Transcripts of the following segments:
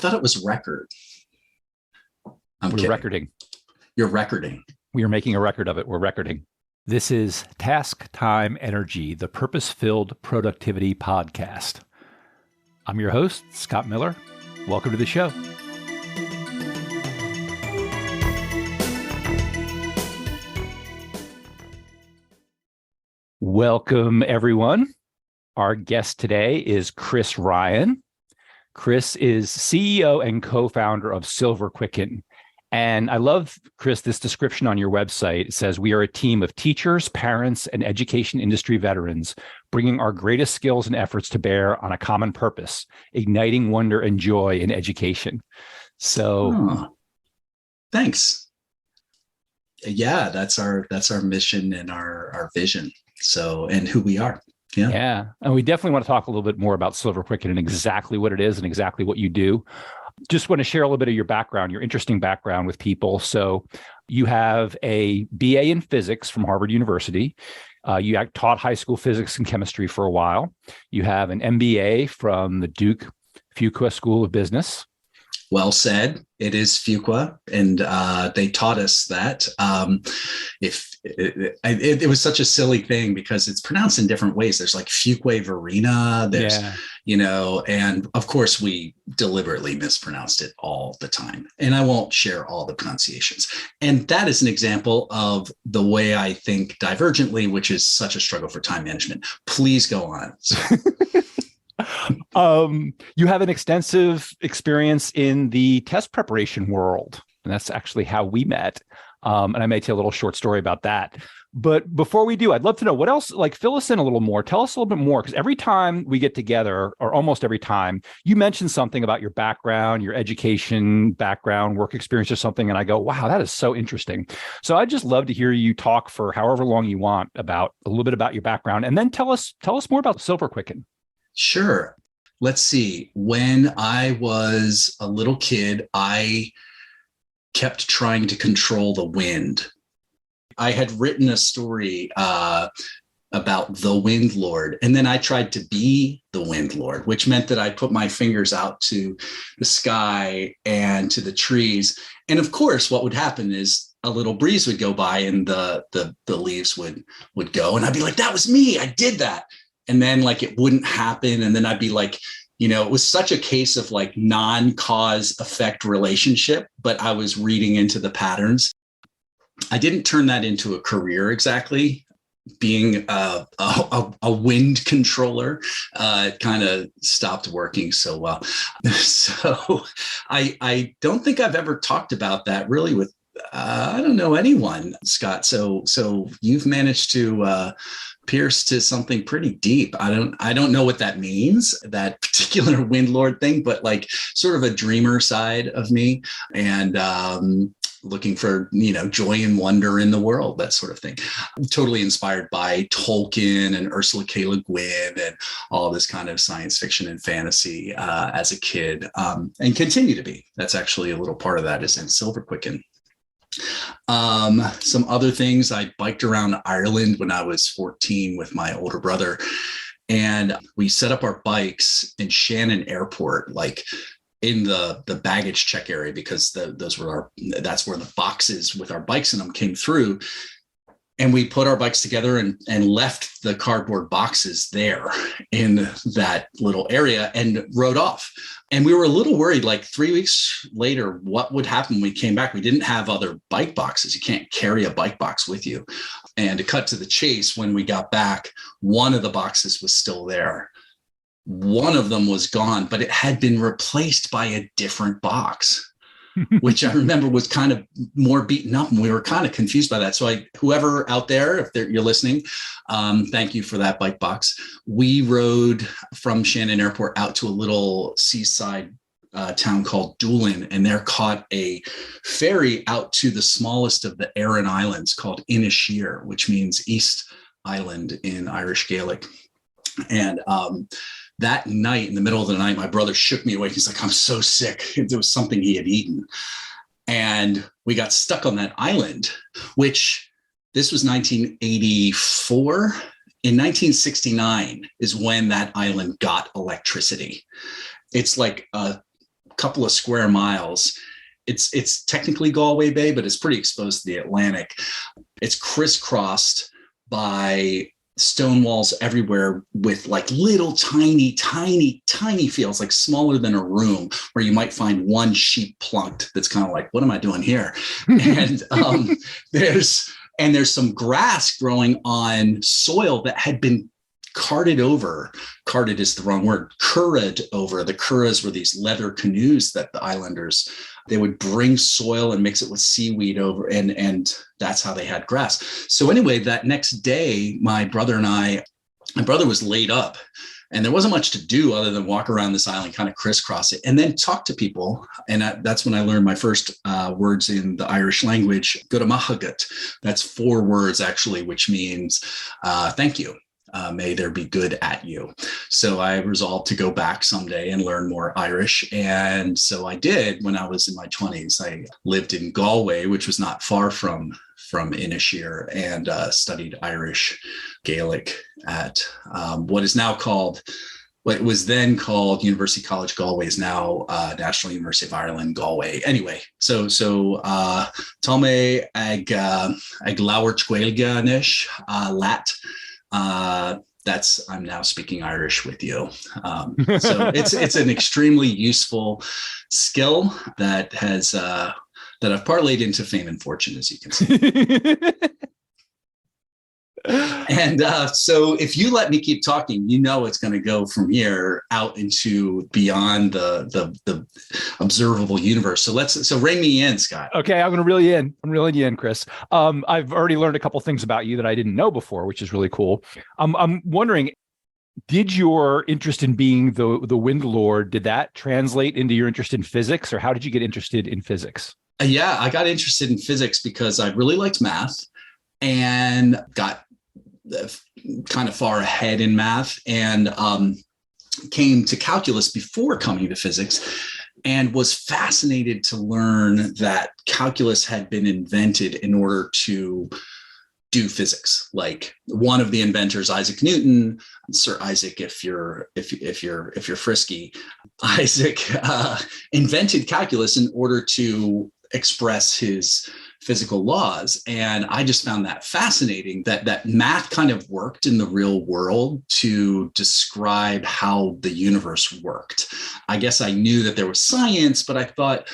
thought it was record. We're kidding. recording. You're recording. We are making a record of it. We're recording. This is Task Time Energy, the purpose-filled productivity podcast. I'm your host, Scott Miller. Welcome to the show. Welcome, everyone. Our guest today is Chris Ryan. Chris is CEO and co-founder of Silverquicken. And I love, Chris, this description on your website. It says, we are a team of teachers, parents, and education industry veterans, bringing our greatest skills and efforts to bear on a common purpose, igniting wonder and joy in education. So, thanks. Yeah, that's our mission and our vision. So, and who we are. Yeah. And we definitely want to talk a little bit more about Silverquicken and exactly what it is and exactly what you do. Just want to share a little bit of your background, your interesting background with people. So you have a BA in physics from Harvard University. You taught high school physics and chemistry for a while. You have an MBA from the Duke Fuqua School of Business. Well said. It is Fuqua, and they taught us that. It was such a silly thing because it's pronounced in different ways. There's like Fuqua Verena. There's, and of course we deliberately mispronounced it all the time. And I won't share all the pronunciations. And that is an example of the way I think divergently, which is such a struggle for time management. Please go on. You have an extensive experience in the test preparation world, and that's actually how we met. And I may tell a little short story about that. But before we do, I'd love to know what else, like fill us in a little more. Tell us a little bit more, because every time we get together, or almost every time, you mention something about your background, your education background, work experience or something. And I go, wow, that is so interesting. So I'd just love to hear you talk for however long you want about a little bit about your background. And then tell us more about Silverquicken. Sure. Let's see. When I was a little kid, I kept trying to control the wind. I had written a story about the wind lord, and then I tried to be the wind lord, which meant that I put my fingers out to the sky and to the trees. And of course, what would happen is a little breeze would go by and the leaves would go, and I'd be like, that was me. I did that. And then like it wouldn't happen. And then I'd be like, it was such a case of like non-cause effect relationship, but I was reading into the patterns. I didn't turn that into a career exactly. Being a wind controller kind of stopped working so well. So I don't think I've ever talked about that really with, I don't know anyone, Scott. So you've managed to pierce to something pretty deep. I don't know what that means, that particular wind lord thing, but like sort of a dreamer side of me, and looking for, joy and wonder in the world, that sort of thing. I'm totally inspired by Tolkien and Ursula K. Le Guin and all this kind of science fiction and fantasy as a kid, and continue to be. That's actually a little part of that is in Silverquicken. Some other things, I biked around Ireland when I was 14 with my older brother, and we set up our bikes in Shannon Airport, like in the baggage check area, because that's where the boxes with our bikes in them came through. And we put our bikes together and left the cardboard boxes there in that little area and rode off. And we were a little worried, like 3 weeks later, what would happen when we came back? We didn't have other bike boxes. You can't carry a bike box with you. And to cut to the chase, when we got back, one of the boxes was still there. One of them was gone, but it had been replaced by a different box. Which I remember was kind of more beaten up, and we were kind of confused by that. So whoever out there, if you're listening, thank you for that bike box. We rode from Shannon Airport out to a little seaside town called Doolin, and there caught a ferry out to the smallest of the Aran Islands called Inisheer, which means East Island in Irish Gaelic. And that night, in the middle of the night, my brother shook me awake. He's like, I'm so sick. There was something he had eaten. And we got stuck on that island, which this was 1984. In 1969 is when that island got electricity. It's like a couple of square miles. It's technically Galway Bay, but it's pretty exposed to the Atlantic. It's crisscrossed by stone walls everywhere with like little tiny fields, like smaller than a room, where you might find one sheep plunked that's kind of like, what am I doing here? And there's some grass growing on soil that had been carted is the wrong word, curraghed over. The curraghs were these leather canoes that the islanders, they would bring soil and mix it with seaweed over, and that's how they had grass. So anyway, that next day, my brother was laid up, and there wasn't much to do other than walk around this island, kind of crisscross it, and then talk to people. And that's when I learned my first words in the Irish language, Guramahagat. That's 4 words actually, which means thank you. May there be good at you. So I resolved to go back someday and learn more Irish. And so I did when I was in my 20s. I lived in Galway, which was not far from Inisheer, and studied Irish Gaelic at what was then called University College Galway, is now National University of Ireland, Galway. Anyway, so Tome ag Lauert Gaelga nish lat. I'm now speaking Irish with you. So it's an extremely useful skill that has that I've parlayed into fame and fortune, as you can see. And so if you let me keep talking, it's going to go from here out into beyond the observable universe. So rein me in, Scott. Okay, I'm going to reel you in. I'm reeling you in, Chris. I've already learned a couple things about you that I didn't know before, which is really cool. I'm wondering, did your interest in being the Wind Lord, did that translate into your interest in physics, or how did you get interested in physics? Yeah, I got interested in physics because I really liked math and got kind of far ahead in math, and came to calculus before coming to physics, and was fascinated to learn that calculus had been invented in order to do physics. Like one of the inventors, Isaac Newton, Sir Isaac, if you're frisky, Isaac invented calculus in order to express his physical laws. And I just found that fascinating, that math kind of worked in the real world to describe how the universe worked. I guess I knew that there was science, but I thought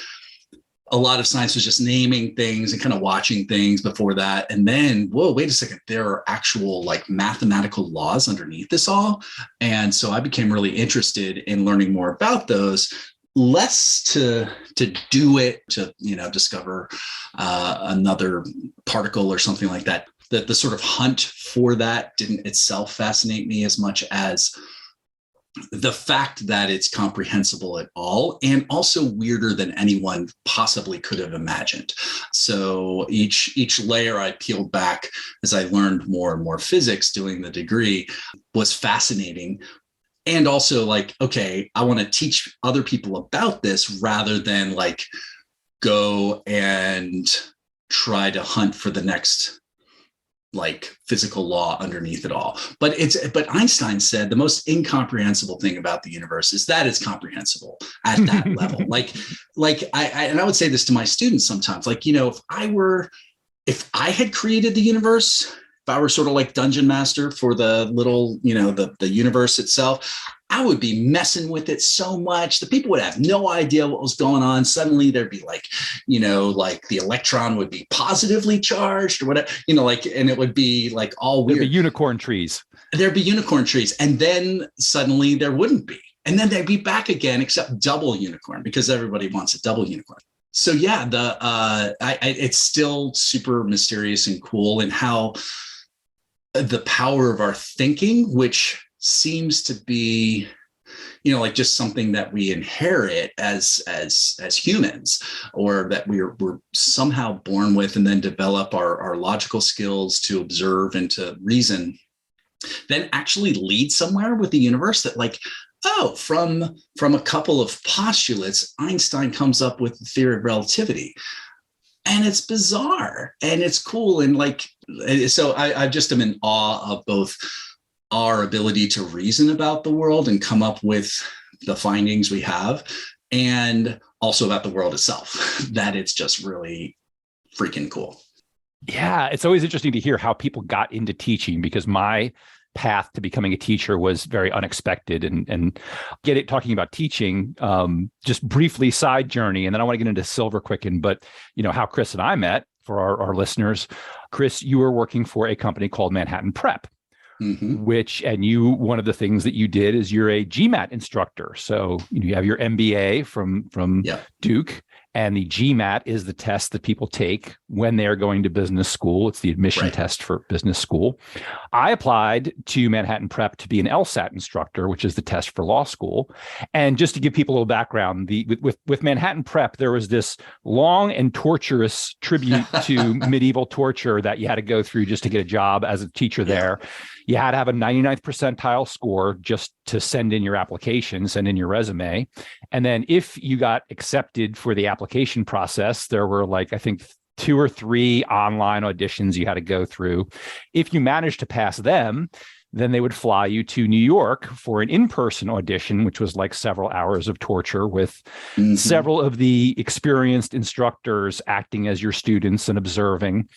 a lot of science was just naming things and kind of watching things before that. And then, whoa, wait a second, there are actual like mathematical laws underneath this all. And so I became really interested in learning more about those, less to do it to discover another particle or something like that. The sort of hunt for that didn't itself fascinate me as much as the fact that it's comprehensible at all, and also weirder than anyone possibly could have imagined. So each layer I peeled back as I learned more and more physics doing the degree was fascinating. And also like, okay, I want to teach other people about this rather than like go and try to hunt for the next like physical law underneath it all. But Einstein said the most incomprehensible thing about the universe is that it's comprehensible at that level. I would say this to my students sometimes, like, if I had created the universe, if I were sort of like dungeon master for the little, the universe itself, I would be messing with it so much. The people would have no idea what was going on. Suddenly there'd be like, like the electron would be positively charged or whatever, and it would be like all weird. There'd be unicorn trees. There'd be unicorn trees. And then suddenly there wouldn't be. And then they'd be back again, except double unicorn, because everybody wants a double unicorn. So yeah, it's still super mysterious and cool, and how the power of our thinking, which seems to be, like just something that we inherit as humans, or that we're somehow born with, and then develop our logical skills to observe and to reason, then actually lead somewhere with the universe. That like, from a couple of postulates, Einstein comes up with the theory of relativity. And it's bizarre and it's cool. And like, so I just am in awe of both our ability to reason about the world and come up with the findings we have, and also about the world itself, that it's just really freaking cool. Yeah, it's always interesting to hear how people got into teaching, because my path to becoming a teacher was very unexpected. And talking about teaching, just briefly side journey, and then I want to get into Silverquicken, but how Chris and I met for our listeners. Chris, you were working for a company called Manhattan Prep, one of the things that you did is you're a GMAT instructor. So you have your MBA from Duke, and the GMAT is the test that people take when they are going to business school. It's the admission test for business school. I applied to Manhattan Prep to be an LSAT instructor, which is the test for law school. And just to give people a little background, with Manhattan Prep, there was this long and torturous tribute to medieval torture that you had to go through just to get a job as a teacher there. You had to have a 99th percentile score just to send in your application, send in your resume. And then if you got accepted for the application process, there were I think 2 or 3 online auditions you had to go through. If you managed to pass them, then they would fly you to New York for an in-person audition, which was several hours of torture with several of the experienced instructors acting as your students and observing.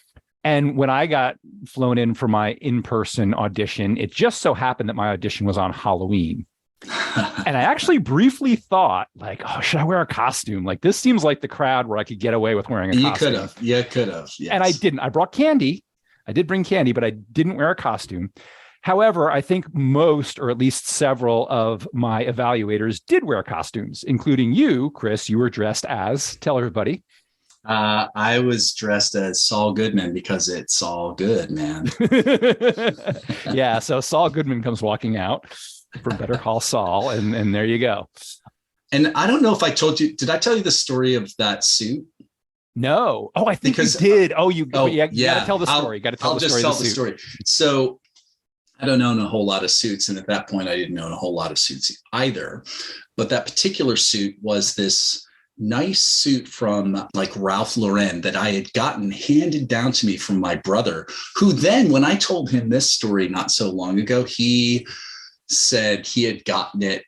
And when I got flown in for my in-person audition, it just so happened that my audition was on Halloween. And I actually briefly thought, should I wear a costume? This seems like the crowd where I could get away with wearing a costume. You could have. Yes. And I didn't. I brought candy. I did bring candy, but I didn't wear a costume. However, I think most, or at least several of my evaluators did wear costumes, including you, Chris. You were dressed as, tell everybody. I was dressed as Saul Goodman because it's all good, man. Yeah, so Saul Goodman comes walking out from Better Call Saul, and there you go. And I don't know if I told you, did I tell you the story of that suit? No. Oh, I think you did. You got to tell the story. You got to tell the story. I'll just tell the story. So I don't own a whole lot of suits. And at that point, I didn't own a whole lot of suits either. But that particular suit was this nice suit from Ralph Lauren that I had gotten handed down to me from my brother, who then, when I told him this story not so long ago, he said he had gotten it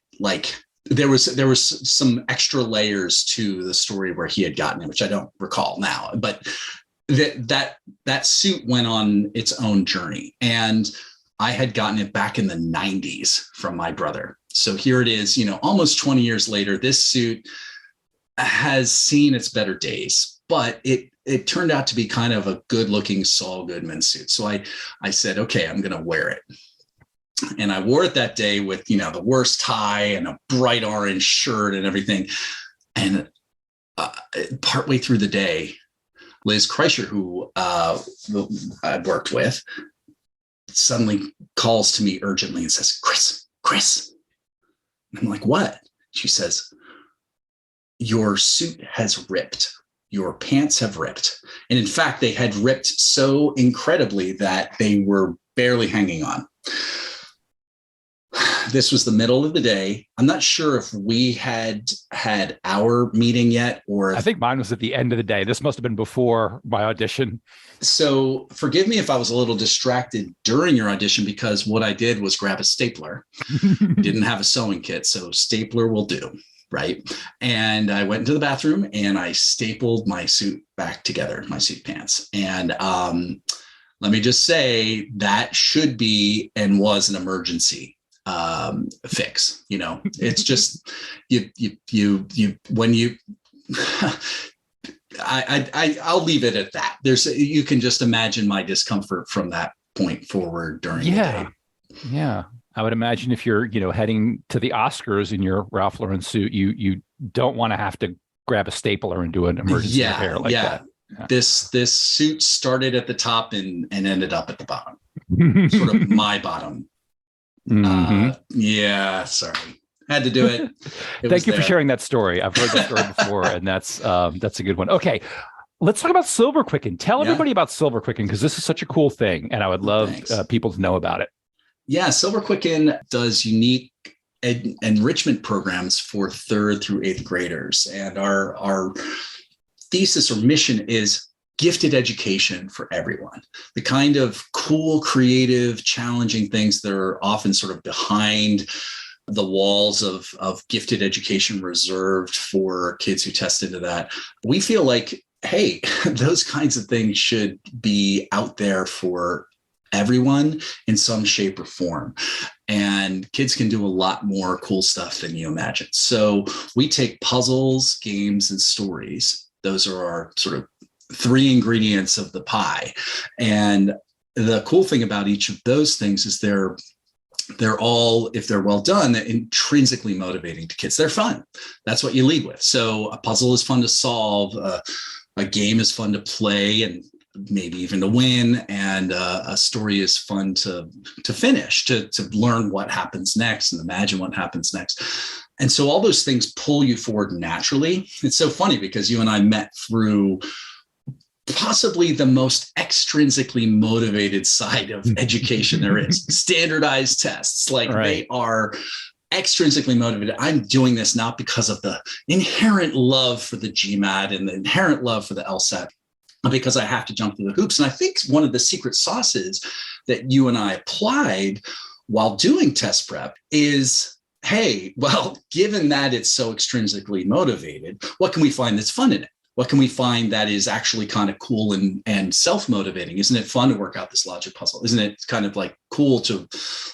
there was some extra layers to the story where he had gotten it, which I don't recall now, but that suit went on its own journey, and I had gotten it back in the 90s from my brother. So here it is, almost 20 years later, this suit has seen its better days, but it turned out to be kind of a good looking Saul Goodman suit. So I said, okay, I'm going to wear it. And I wore it that day with, the worst tie and a bright orange shirt and everything. And partway through the day, Liz Kreischer, who I worked with, suddenly calls to me urgently and says, Chris. And I'm like, what? She says, your suit has ripped. Your pants have ripped. And in fact, they had ripped so incredibly that they were barely hanging on. This was the middle of the day. I'm not sure if we had our meeting yet, or I think mine was at the end of the day. This must have been before my audition. So forgive me if I was a little distracted during your audition, because what I did was grab a stapler. Didn't have a sewing kit, so stapler will do. Right. And I went into the bathroom and I stapled my suit back together, my suit pants. And let me just say that should be and was an emergency fix. It's just I'll leave it at that. You can just imagine my discomfort from that point forward during the day. Yeah. I would imagine if you're, heading to the Oscars in your Ralph Lauren suit, you don't want to have to grab a stapler and do an emergency repair that. Yeah. This suit started at the top and ended up at the bottom, sort of my bottom. Sorry. Had to do it. Thank you for sharing that story. I've heard that story before, and that's a good one. Okay. Let's talk about Silverquicken. Tell everybody about Silverquicken, because this is such a cool thing, and I would love people to know about it. Yeah, Silverquicken does unique enrichment programs for 3rd through 8th graders. And our thesis or mission is gifted education for everyone. The kind of cool, creative, challenging things that are often sort of behind the walls of gifted education reserved for kids who test into that. We feel like, hey, those kinds of things should be out there for everyone in some shape or form. And kids can do a lot more cool stuff than you imagine. So we take puzzles, games, and stories. Those are our sort of three ingredients of the pie. And the cool thing about each of those things is they're all, if they're well done, intrinsically motivating to kids. They're fun. That's what you lead with. So a puzzle is fun to solve. A game is fun to play and maybe even to win. And a story is fun to finish, to learn what happens next and imagine what happens next. And so all those things pull you forward naturally. It's so funny because you and I met through possibly the most extrinsically motivated side of education there is. Standardized tests, like They are extrinsically motivated. I'm doing this not because of the inherent love for the GMAT and the inherent love for the LSAT, but because I have to jump through the hoops. And I think one of the secret sauces that you and I applied while doing test prep is, hey, well, given that it's so extrinsically motivated, what can we find that's fun in it? What can we find that is actually kind of cool and self-motivating? Isn't it fun to work out this logic puzzle? Isn't it kind of like cool to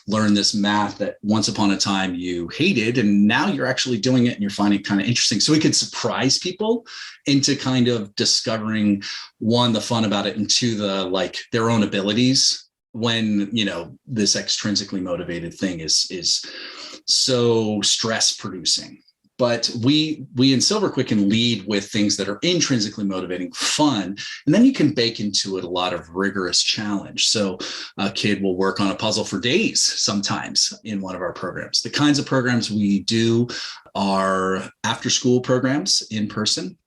learn this math that once upon a time you hated and now you're actually doing it and you're finding it kind of interesting? So we could surprise people into kind of discovering, one, the fun about it, and two, their own abilities when, this extrinsically motivated thing is so stress producing. But we in Silverquicken lead with things that are intrinsically motivating, fun, and then you can bake into it a lot of rigorous challenge. So a kid will work on a puzzle for days sometimes in one of our programs. The kinds of programs we do are after-school programs in person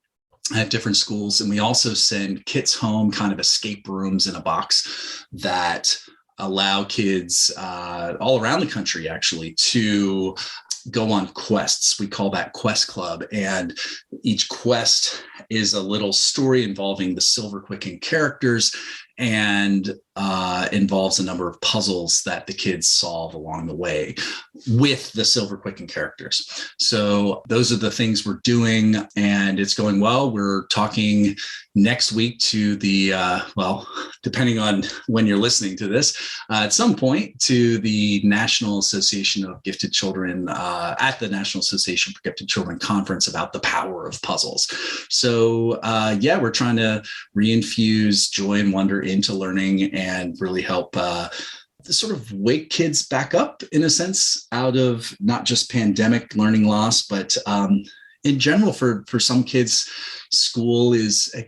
at different schools, and we also send kits home, kind of escape rooms in a box that allow kids all around the country actually to go on quests. We call that Quest Club. And each quest is a little story involving the Silverquicken characters and involves a number of puzzles that the kids solve along the way with the Silverquicken characters. So those are the things we're doing, and it's going well. We're talking next week to the, depending on when you're listening to this, at some point to the National Association of Gifted Children, at the National Association for Gifted Children conference about the power of puzzles. So we're trying to reinfuse joy and wonder into learning and really help sort of wake kids back up, in a sense, out of not just pandemic learning loss, but in general, for some kids, school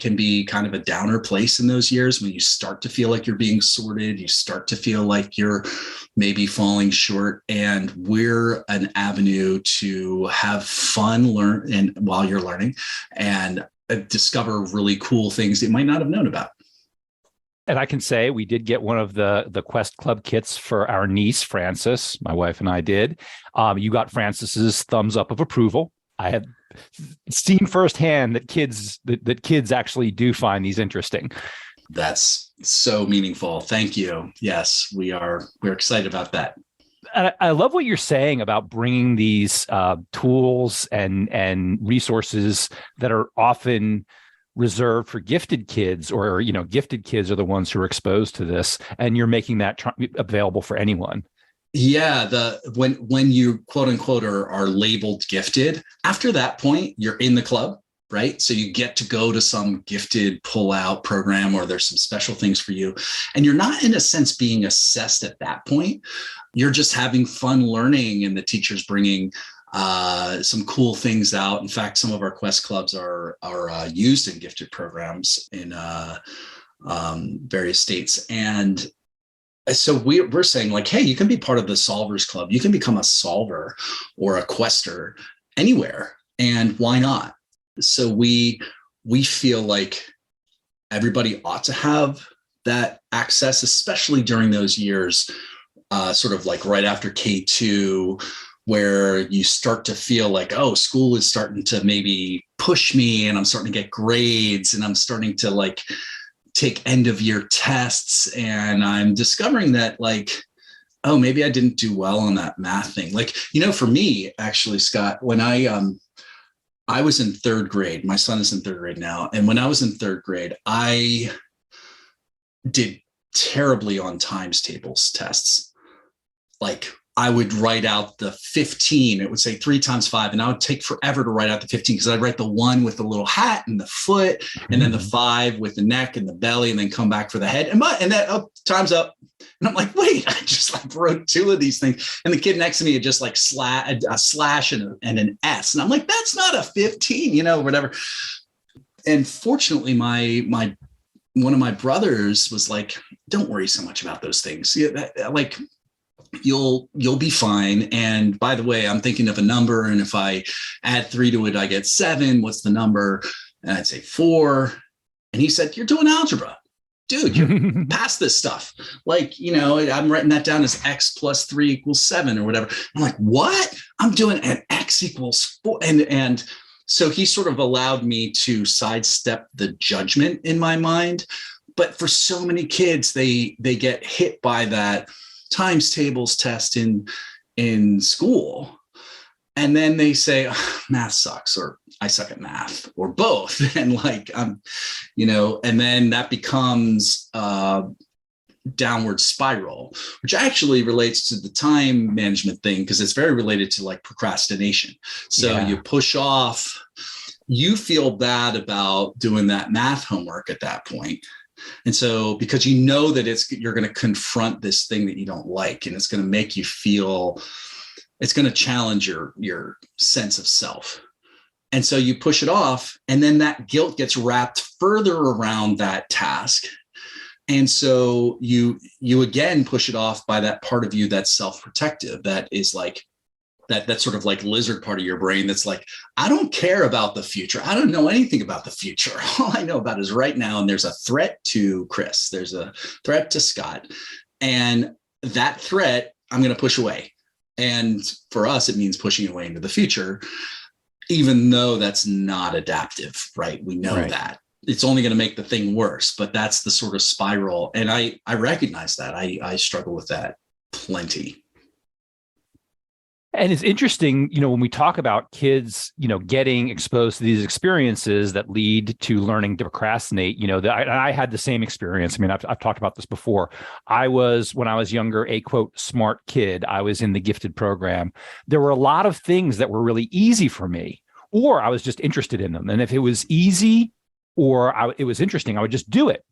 can be kind of a downer place in those years when you start to feel like you're being sorted, you start to feel like you're maybe falling short, and we're an avenue to have fun while you're learning and discover really cool things that you might not have known about. And I can say we did get one of the Quest Club kits for our niece, Frances. My wife and I did. You got Frances's thumbs up of approval. I have seen firsthand that kids actually do find these interesting. That's so meaningful. Thank you. Yes, we're excited about that. And I love what you're saying about bringing these tools and resources that are often reserved for gifted kids, or gifted kids are the ones who are exposed to this, and you're making that available for anyone. Yeah, when you quote unquote are labeled gifted, after that point you're in the club, right? So you get to go to some gifted pull-out program, or there's some special things for you, and you're not in a sense being assessed at that point. You're just having fun learning, and the teacher's bringing some cool things out. In fact, some of our Quest Clubs are used in gifted programs in various states. And so we're saying, like, hey, you can be part of the Solvers Club. You can become a solver or a quester anywhere. And why not? So we feel like everybody ought to have that access, especially during those years, sort of like right after K2, where you start to feel like, oh, school is starting to maybe push me, and I'm starting to get grades, and I'm starting to like take end of year tests. And I'm discovering that, like, oh, maybe I didn't do well on that math thing. Like, for me, actually, Scott, when I was in third grade, my son is in third grade now. And when I was in third grade, I did terribly on times tables tests. Like, I would write out the 15. It would say 3 times 5. And I would take forever to write out the 15 because I'd write the 1 with the little hat and the foot, and then the 5 with the neck and the belly, and then come back for the head. And that, oh, time's up. And I'm like, wait, I just like wrote 2 of these things. And the kid next to me had just like a slash and an S. And I'm like, that's not a 15, whatever. And fortunately, my one of my brothers was like, don't worry so much about those things. Yeah, like, you'll be fine. And by the way, I'm thinking of a number. And if I add 3 to it, I get 7. What's the number? And I'd say 4. And he said, you're doing algebra. Dude, you're past this stuff. Like, I'm writing that down as X plus 3 equals 7 or whatever. I'm like, what? I'm doing an X equals 4. And so he sort of allowed me to sidestep the judgment in my mind. But for so many kids, they get hit by that times tables test in school. And then they say, oh, math sucks, or I suck at math, or both. And like, and then that becomes a downward spiral, which actually relates to the time management thing, because it's very related to like procrastination. So you push off, you feel bad about doing that math homework at that point. And so, because that you're going to confront this thing that you don't like, and it's going to make you feel, it's going to challenge your sense of self. And so you push it off, and then that guilt gets wrapped further around that task. And so you again push it off by that part of you that's self-protective, that is like, that sort of like lizard part of your brain that's like, I don't care about the future. I don't know anything about the future. All I know about is right now. And there's a threat to Chris. There's a threat to Scott. And that threat, I'm going to push away. And for us, it means pushing away into the future, even though that's not adaptive, right? We know that. It's only going to make the thing worse, but that's the sort of spiral. And I recognize that. I struggle with that plenty. And it's interesting, when we talk about kids, getting exposed to these experiences that lead to learning to procrastinate, I had the same experience. I mean, I've talked about this before. When I was younger, a quote, smart kid. I was in the gifted program. There were a lot of things that were really easy for me, or I was just interested in them. And if it was easy or it was interesting, I would just do it.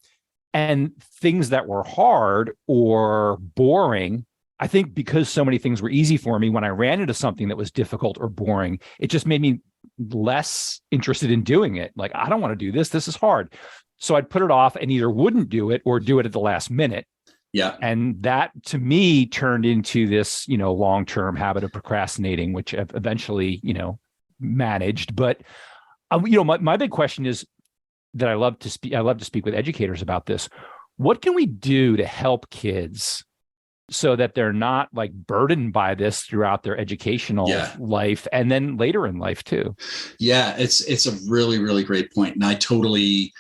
And things that were hard or boring, I think because so many things were easy for me, when I ran into something that was difficult or boring, it just made me less interested in doing it. Like, I don't want to do this. This is hard. So I'd put it off and either wouldn't do it or do it at the last minute. Yeah. And that to me turned into this, long-term habit of procrastinating, which I've eventually, managed. But, my big question is that I love to speak with educators about this. What can we do to help kids so that they're not like burdened by this throughout their educational life and then later in life too? Yeah, it's a really, really great point. And I totally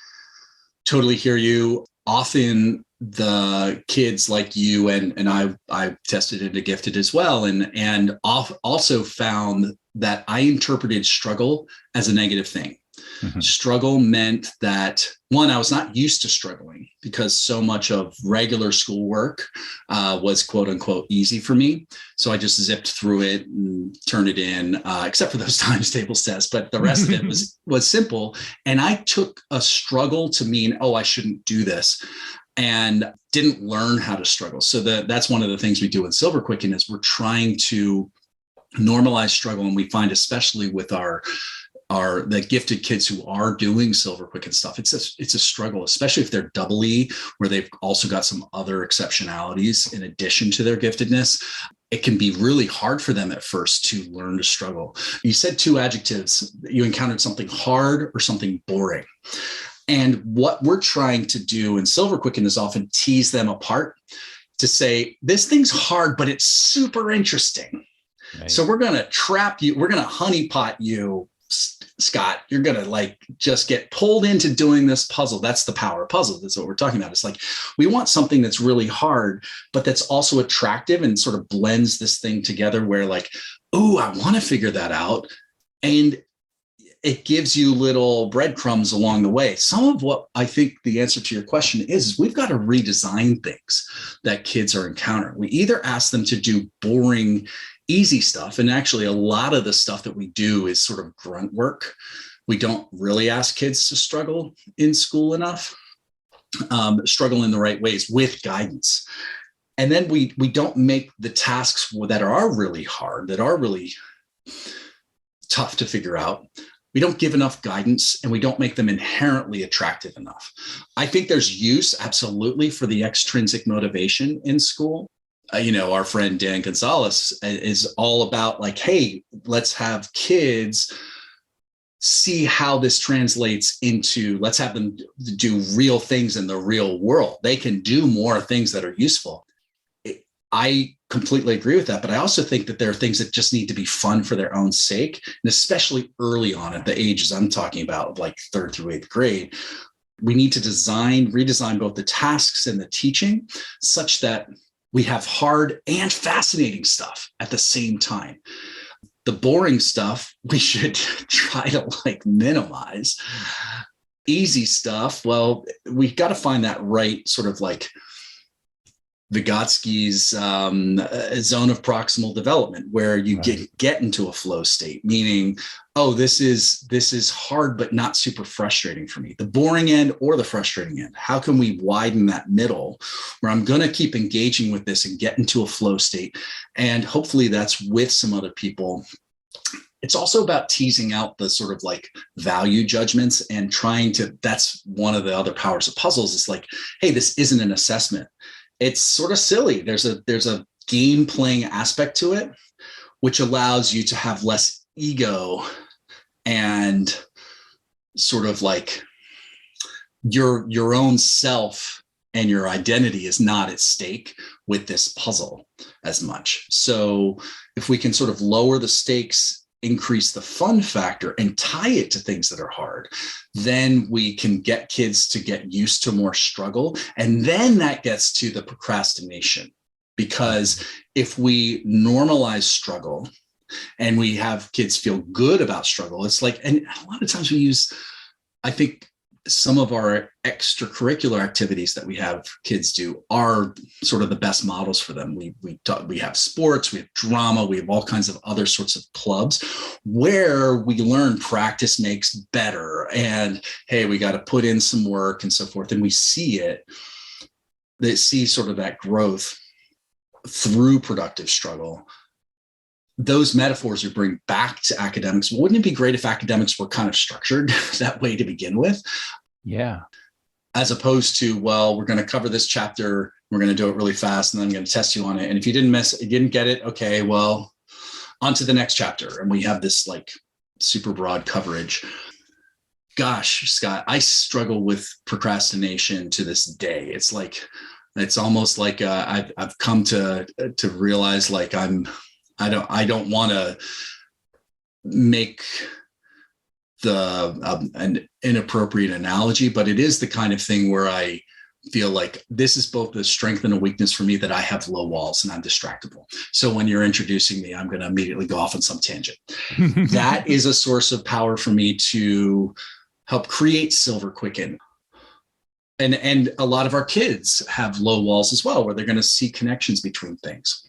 hear you. Often the kids like you and I tested into gifted as well, and also found that I interpreted struggle as a negative thing. Mm-hmm. Struggle meant that, one, I was not used to struggling because so much of regular schoolwork was quote unquote easy for me. So I just zipped through it and turned it in, except for those times tables tests. But the rest of it was simple. And I took a struggle to mean, oh, I shouldn't do this, and didn't learn how to struggle. So that's one of the things we do in Silverquicken is we're trying to normalize struggle. And we find, especially with the gifted kids who are doing Silverquicken stuff, it's a struggle, especially if they're double E, where they've also got some other exceptionalities in addition to their giftedness. It can be really hard for them at first to learn to struggle. You said 2 adjectives. You encountered something hard or something boring. And what we're trying to do in Silverquicken is often tease them apart to say, this thing's hard, but it's super interesting. Right. So we're going to trap you. We're going to honeypot you Scott, you're going to like just get pulled into doing this puzzle. That's the power of puzzle. That's what we're talking about. It's like, we want something that's really hard, but that's also attractive and sort of blends this thing together where like, oh, I want to figure that out. And it gives you little breadcrumbs along the way. Some of what I think the answer to your question is we've got to redesign things that kids are encountering. We either ask them to do boring, easy stuff. And actually, a lot of the stuff that we do is sort of grunt work. We don't really ask kids to struggle in school enough, struggle in the right ways with guidance. And then we don't make the tasks that are really hard, that are really tough to figure out. We don't give enough guidance, and we don't make them inherently attractive enough. I think there's use, absolutely, for the extrinsic motivation in school. Our friend Dan Gonzalez is all about like, hey, let's have kids see how this translates into, let's have them do real things in the real world. They can do more things that are useful. I completely agree with that, but I also think that there are things that just need to be fun for their own sake, and especially early on at the ages I'm talking about, like 3rd through 8th grade. We need to redesign both the tasks and the teaching such that we have hard and fascinating stuff at the same time. The boring stuff, we should try to like minimize. Easy stuff, well, we've got to find that right sort of like Vygotsky's zone of proximal development, where you get into a flow state, meaning, oh, this is hard, but not super frustrating for me. The boring end or the frustrating end. How can we widen that middle where I'm going to keep engaging with this and get into a flow state? And hopefully that's with some other people. It's also about teasing out the sort of like value judgments and that's one of the other powers of puzzles. It's like, hey, this isn't an assessment. It's sort of silly. There's a game playing aspect to it, which allows you to have less ego and sort of like your own self and your identity is not at stake with this puzzle as much. So if we can sort of lower the stakes, increase the fun factor, and tie it to things that are hard, then we can get kids to get used to more struggle. And then that gets to the procrastination. Because if we normalize struggle and we have kids feel good about struggle, it's like, and a lot of times I think some of our extracurricular activities that we have kids do are sort of the best models for them. We have sports, we have drama, we have all kinds of other sorts of clubs where we learn practice makes better. And hey, we got to put in some work and so forth. And we see they see sort of that growth through productive struggle. Those metaphors we bring back to academics. Wouldn't it be great if academics were kind of structured that way to begin with? Yeah. As opposed to, well, we're going to cover this chapter, we're going to do it really fast, and then I'm going to test you on it. And if you didn't get it, okay, well, on to the next chapter. And we have this like super broad coverage. Gosh, Scott, I struggle with procrastination to this day. It's almost like I've come to realize like I don't want to make an inappropriate analogy, but it is the kind of thing where I feel like this is both a strength and a weakness for me, that I have low walls and I'm distractible. So when you're introducing me, I'm going to immediately go off on some tangent. That is a source of power for me to help create Silverquicken. And a lot of our kids have low walls as well, where they're going to see connections between things.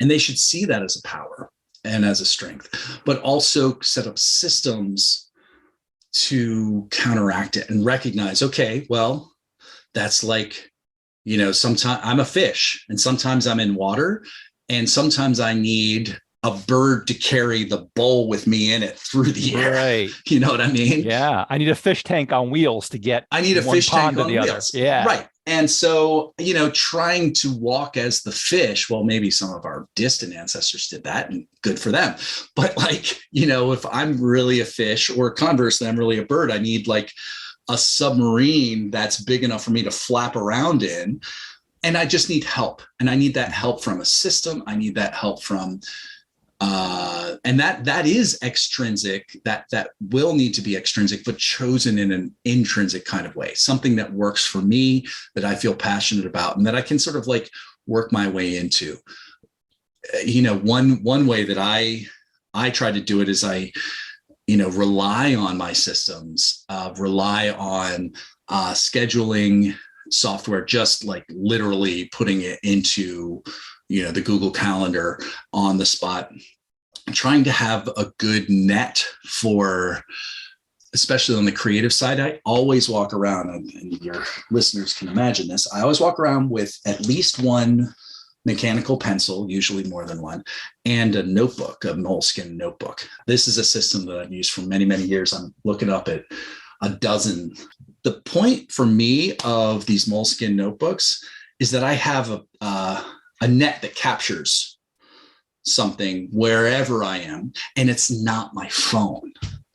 And they should see that as a power and as a strength, but also set up systems to counteract it and recognize, okay, well, that's like, sometimes I'm a fish and sometimes I'm in water and sometimes I need a bird to carry the bowl with me in it through the air. Right. You know what I mean? Yeah. I need a fish tank on wheels to get I need a one fish pond tank to the on other. wheels. Yeah. Right. And so, trying to walk as the fish, well, maybe some of our distant ancestors did that and good for them. But if I'm really a fish, or conversely, I'm really a bird, I need like a submarine that's big enough for me to flap around in. And I just need help. And I need that help from a system. I need that help from And that is extrinsic, that will need to be extrinsic, but chosen in an intrinsic kind of way, something that works for me, that I feel passionate about, and that I can sort of like work my way into. One way that I try to do it is I rely on my systems, rely on scheduling software, just like literally putting it into the Google Calendar on the spot, trying to have a good net for, especially on the creative side. I always walk around, and your listeners can imagine this, I always walk around with at least one mechanical pencil, usually more than one, and a notebook, a moleskin notebook. This is a system that I've used for many, many years. I'm looking up at a dozen. The point for me of these moleskin notebooks is that I have a net that captures something wherever I am, and it's not my phone.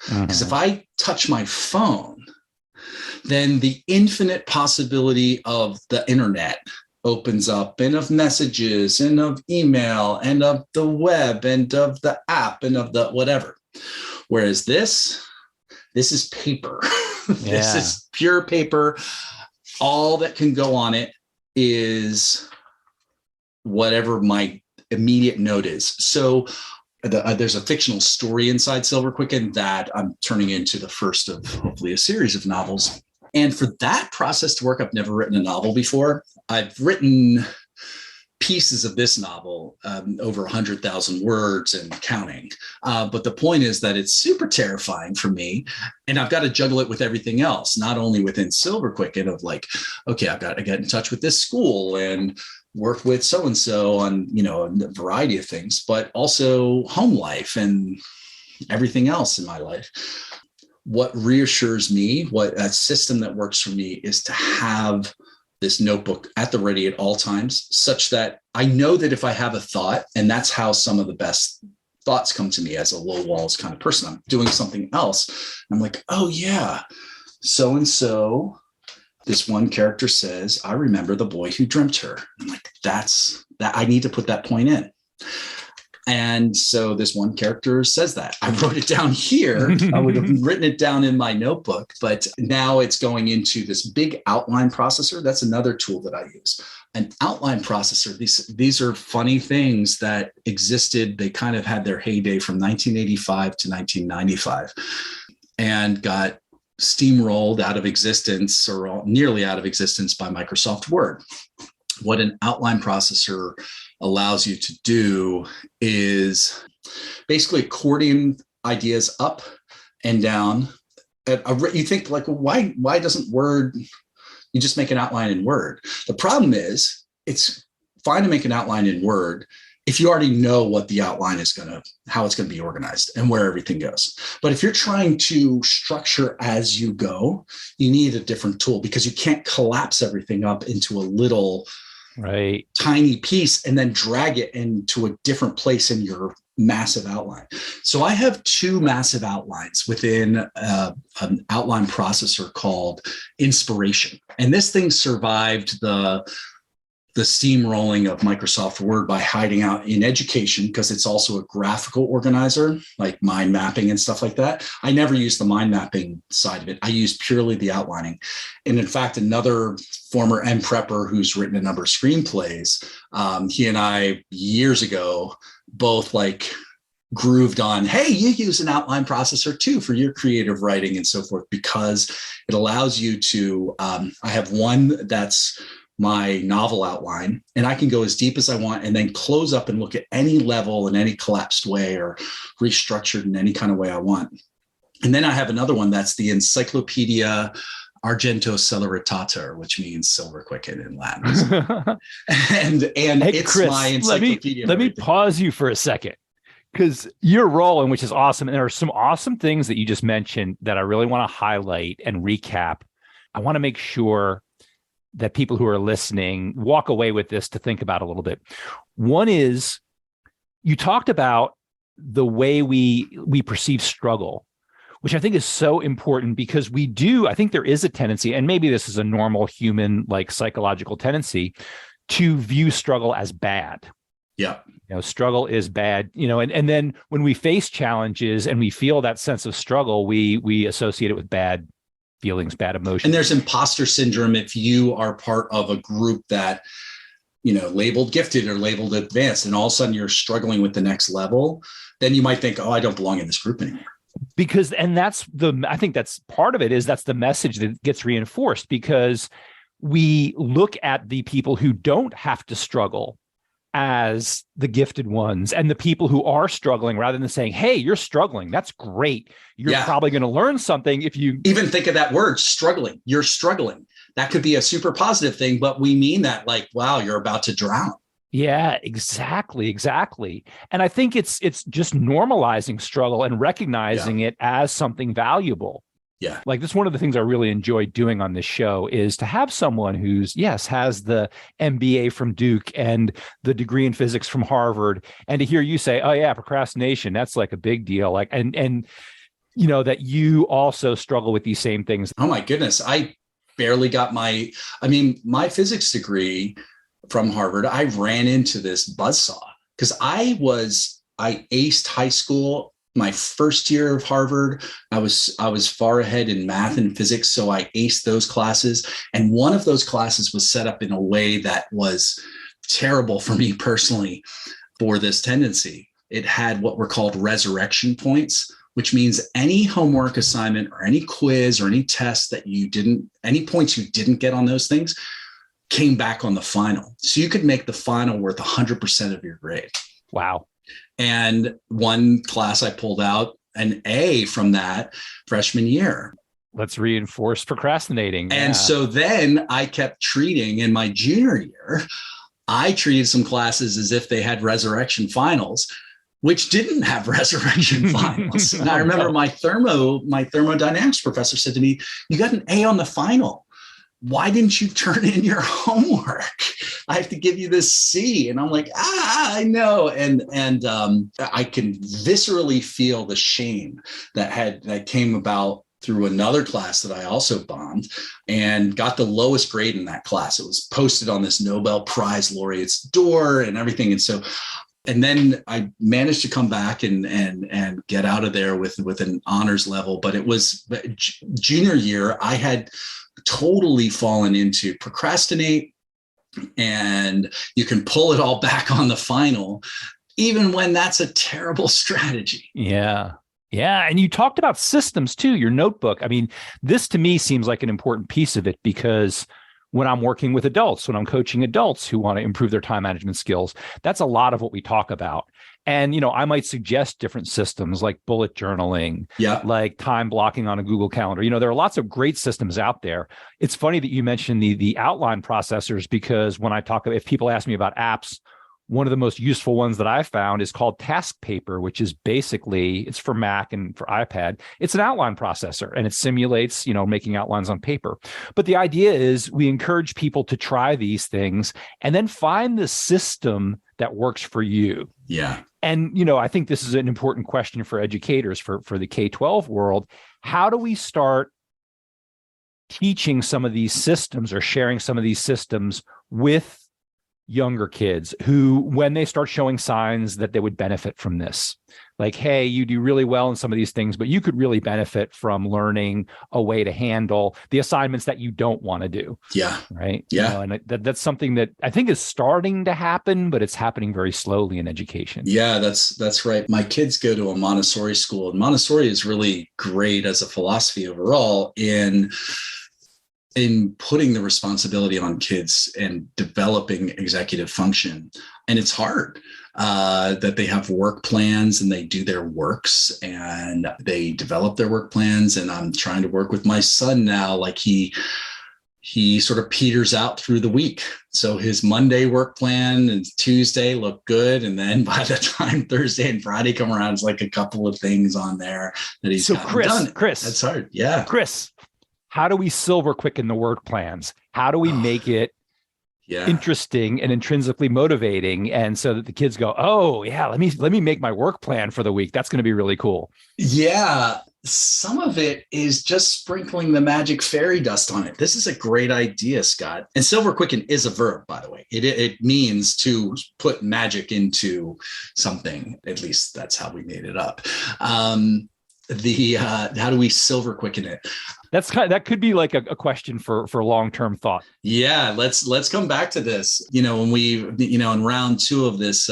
Because if I touch my phone, then the infinite possibility of the internet opens up, and of messages, and of email, and of the web, and of the app, and of the whatever. Whereas this is paper. This is pure paper. All that can go on it is whatever my immediate note is. So there's a fictional story inside Silverquicken that I'm turning into the first of hopefully a series of novels. And for that process to work, I've never written a novel before. I've written pieces of this novel, over 100,000 words and counting. But the point is that it's super terrifying for me. And I've got to juggle it with everything else, not only within Silverquicken of like, okay, I've got to get in touch with this school and work with so-and-so on, a variety of things, but also home life and everything else in my life. What reassures me, what a system that works for me, is to have this notebook at the ready at all times, such that I know that if I have a thought, and that's how some of the best thoughts come to me as a low walls kind of person, I'm doing something else. I'm like, oh yeah, so-and-so, this one character says, I remember the boy who dreamt her. I'm like, that's that. I need to put that point in. And so this one character says that. I wrote it down here. I would have written it down in my notebook, but now it's going into this big outline processor. That's another tool that I use. An outline processor. These are funny things that existed. They kind of had their heyday from 1985 to 1995 and got steamrolled out of existence, or nearly out of existence, by Microsoft Word. What an outline processor allows you to do is basically accordion ideas up and down. You think like, well, why doesn't Word, you just make an outline in Word? The problem is it's fine to make an outline in Word if you already know what the outline is how it's going to be organized and where everything goes. But if you're trying to structure as you go, you need a different tool, because you can't collapse everything up into a little tiny piece and then drag it into a different place in your massive outline. So I have two massive outlines within an outline processor called Inspiration. And this thing survived the steamrolling of Microsoft Word by hiding out in education, because it's also a graphical organizer, like mind mapping and stuff like that. I never use the mind mapping side of it. I use purely the outlining. And in fact, another former prepper who's written a number of screenplays, he and I years ago both like grooved on, hey, you use an outline processor too for your creative writing and so forth, because it allows you to, I have one that's my novel outline, and I can go as deep as I want and then close up and look at any level in any collapsed way or restructured in any kind of way I want. And then I have another one that's the Encyclopedia Argento Celeritator, which means Silverquicken in Latin. and hey, it's Chris, my encyclopedia. Let me pause you for a second, because your role, which is awesome, and there are some awesome things that you just mentioned that I really want to highlight and recap. I want to make sure that people who are listening walk away with this to think about a little bit. One is, you talked about the way we perceive struggle, which I think is so important, because I think there is a tendency, and maybe this is a normal human, like psychological tendency, to view struggle as bad. Yeah. Struggle is bad, and then when we face challenges and we feel that sense of struggle, we associate it with bad feelings, bad emotions. And there's imposter syndrome if you are part of a group that, labeled gifted or labeled advanced, and all of a sudden you're struggling with the next level, then you might think, oh, I don't belong in this group anymore. I think that's part of it, is that's the message that gets reinforced, because we look at the people who don't have to struggle as the gifted ones, and the people who are struggling, rather than saying, hey, you're struggling, that's great, you're probably going to learn something if you even think of that word, struggling. You're struggling. That could be a super positive thing, but we mean that like, wow, you're about to drown. Yeah, exactly. And I think it's just normalizing struggle and recognizing it as something valuable. Yeah. Like, that's one of the things I really enjoy doing on this show, is to have someone who's, yes, has the MBA from Duke and the degree in physics from Harvard, and to hear you say, oh yeah, procrastination, that's like a big deal. Like, and that you also struggle with these same things. Oh my goodness. I barely got my physics degree from Harvard. I ran into this buzzsaw because I aced high school. My first year of Harvard, I was far ahead in math and physics, so I aced those classes. And one of those classes was set up in a way that was terrible for me personally for this tendency. It had what were called resurrection points, which means any homework assignment or any quiz or any test that any points you didn't get on those things came back on the final. So you could make the final worth 100% of your grade. Wow. And one class I pulled out an A from that freshman year. Let's reinforce procrastinating. And so then I kept treating, in my junior year, I treated some classes as if they had resurrection finals, which didn't have resurrection finals. And I remember my thermodynamics professor said to me, you got an A on the final. Why didn't you turn in your homework? I have to give you this C. And I'm like, I know. And I can viscerally feel the shame that came about through another class that I also bombed and got the lowest grade in that class. It was posted on this Nobel Prize laureate's door and everything. And then I managed to come back and get out of there with an honors level. But it was junior year, I had totally fallen into procrastinate, and you can pull it all back on the final, even when that's a terrible strategy. Yeah. And you talked about systems too, your notebook. I mean, this to me seems like an important piece of it, because when I'm working with adults, when I'm coaching adults who want to improve their time management skills, that's a lot of what we talk about. And, I might suggest different systems like bullet journaling, like time blocking on a Google Calendar. There are lots of great systems out there. It's funny that you mentioned the outline processors, because when if people ask me about apps, one of the most useful ones that I've found is called Task Paper, which is basically, it's for Mac and for iPad. It's an outline processor, and it simulates, making outlines on paper. But the idea is we encourage people to try these things and then find the system that works for you. Yeah. And, I think this is an important question for educators, for the K-12 world. How do we start teaching some of these systems or sharing some of these systems with younger kids who, when they start showing signs that they would benefit from this, like, hey, you do really well in some of these things, but you could really benefit from learning a way to handle the assignments that you don't want to do. Yeah. Right. Yeah. And that's something that I think is starting to happen, but it's happening very slowly in education. Yeah, that's right. My kids go to a Montessori school, and Montessori is really great as a philosophy overall in putting the responsibility on kids and developing executive function. And it's hard that they have work plans and they do their works and they develop their work plans. And I'm trying to work with my son now, like he sort of peters out through the week. So his Monday work plan and Tuesday look good. And then by the time Thursday and Friday come around, it's like a couple of things on there that he's done. Chris, that's hard. Yeah. Chris, how do we Silverquicken the work plans? How do we make it interesting and intrinsically motivating, and so that the kids go, oh yeah, let me make my work plan for the week. That's going to be really cool. Yeah. some of it is just sprinkling the magic fairy dust on it. This is a great idea, Scott. And Silverquicken is a verb, by the way. It means to put magic into something. At least that's how we made it up. How do we Silverquicken it? That could be like a question for long-term thought. Yeah, let's come back to this. When we, in round 2 of this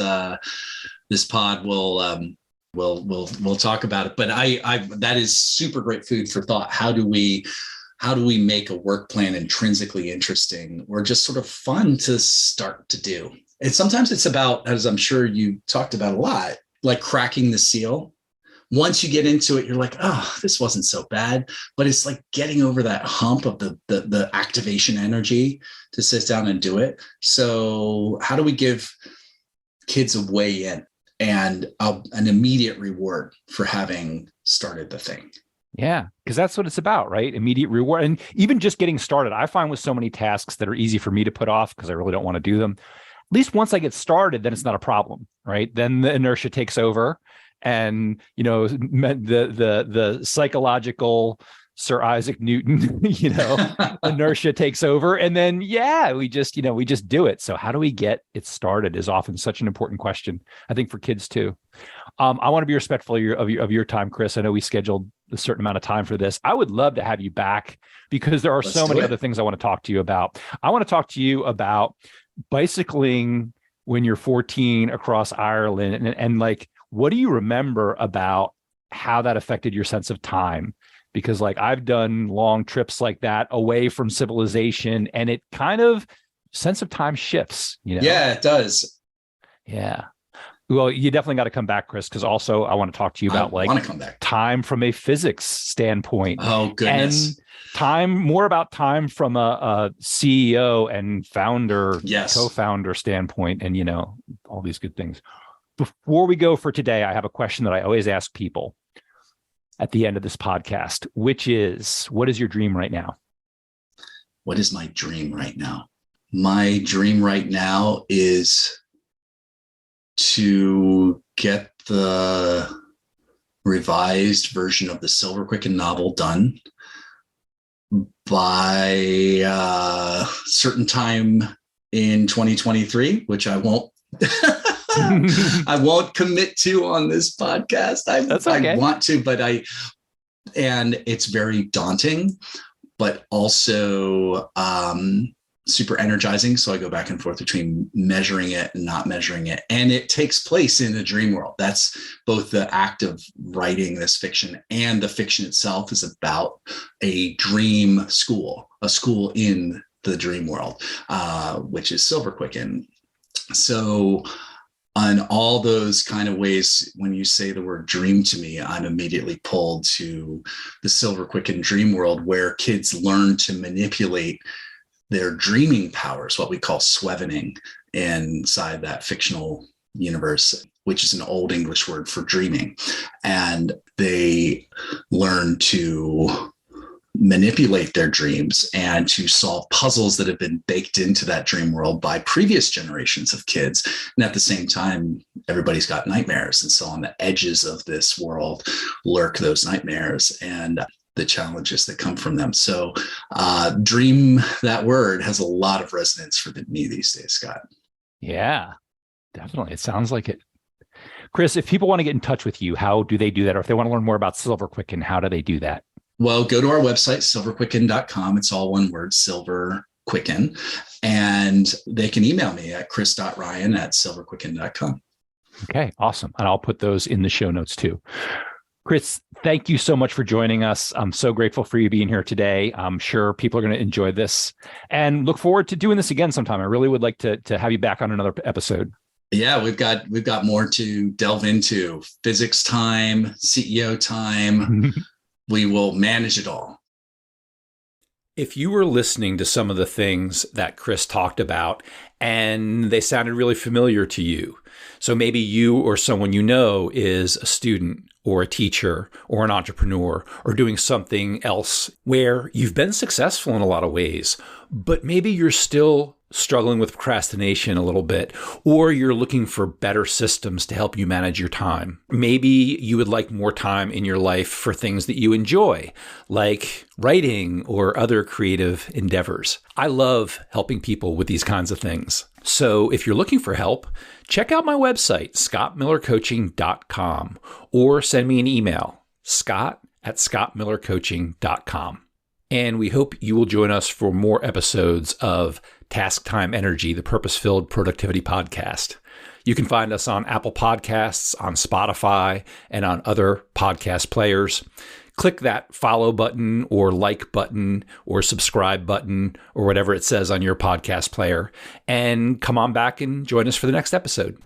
this pod, we'll talk about it. But I that is super great food for thought. How do we make a work plan intrinsically interesting or just sort of fun to start to do? And sometimes it's about, as I'm sure you talked about a lot, like cracking the seal. Once you get into it, you're like, oh, this wasn't so bad. But it's like getting over that hump of the activation energy to sit down and do it. So how do we give kids a way in and an immediate reward for having started the thing? Yeah, because that's what it's about, right? Immediate reward. And even just getting started, I find with so many tasks that are easy for me to put off because I really don't want to do them. At least once I get started, then it's not a problem, right? Then the inertia takes over. And the psychological Sir Isaac Newton, inertia takes over, and then we just do it. So how do we get it started is often such an important question, I think, for kids too. I want to be respectful of your time, Chris. I know we scheduled a certain amount of time for this. I would love to have you back because there are so many other things I want to talk to you about. I want to talk to you about bicycling when you're 14 across Ireland, and like, what do you remember about how that affected your sense of time? Because like I've done long trips like that away from civilization, and it kind of sense of time shifts, Yeah, it does. Yeah. Well, you definitely got to come back, Chris, because also I want to talk to you about time from a physics standpoint. Oh, goodness. And more about time from a CEO and founder, co-founder standpoint, and, all these good things. Before we go for today, I have a question that I always ask people at the end of this podcast, which is, what is your dream right now? What is my dream right now? My dream right now is to get the revised version of the Silverquicken novel done by a certain time in 2023, which I won't I won't commit to on this podcast. That's okay. I want to, and it's very daunting, but also super energizing. So I go back and forth between measuring it and not measuring it. And it takes place in the dream world. That's both the act of writing this fiction and the fiction itself is about a dream school, a school in the dream world, which is Silverquicken. So on all those kind of ways, when you say the word dream to me, I'm immediately pulled to the Silverquicken dream world where kids learn to manipulate their dreaming powers, what we call swevening, inside that fictional universe, which is an old English word for dreaming. And they learn to manipulate their dreams and to solve puzzles that have been baked into that dream world by previous generations of kids. And at the same time, everybody's got nightmares. And so on the edges of this world lurk those nightmares and the challenges that come from them. So dream, that word has a lot of resonance for me these days, Scott. Yeah, definitely. It sounds like it. Chris, if people want to get in touch with you, how do they do that? Or if they want to learn more about Silverquicken, how do they do that? Well, go to our website, silverquicken.com. It's all one word, Silverquicken. And they can email me at chris.ryan@silverquicken.com. Okay, awesome. And I'll put those in the show notes too. Chris, thank you so much for joining us. I'm so grateful for you being here today. I'm sure people are going to enjoy this and look forward to doing this again sometime. I really would like to have you back on another episode. Yeah, we've got more to delve into. Physics time, CEO time. We will manage it all. If you were listening to some of the things that Chris talked about and they sounded really familiar to you, so maybe you or someone you know is a student or a teacher or an entrepreneur or doing something else where you've been successful in a lot of ways, but maybe you're still struggling with procrastination a little bit, or you're looking for better systems to help you manage your time. Maybe you would like more time in your life for things that you enjoy, like writing or other creative endeavors. I love helping people with these kinds of things. So if you're looking for help, check out my website, scottmillercoaching.com, or send me an email, scott@scottmillercoaching.com. And we hope you will join us for more episodes of Task Time Energy, the purpose-filled productivity podcast. You can find us on Apple Podcasts, on Spotify, and on other podcast players. Click that follow button or like button or subscribe button or whatever it says on your podcast player, and come on back and join us for the next episode.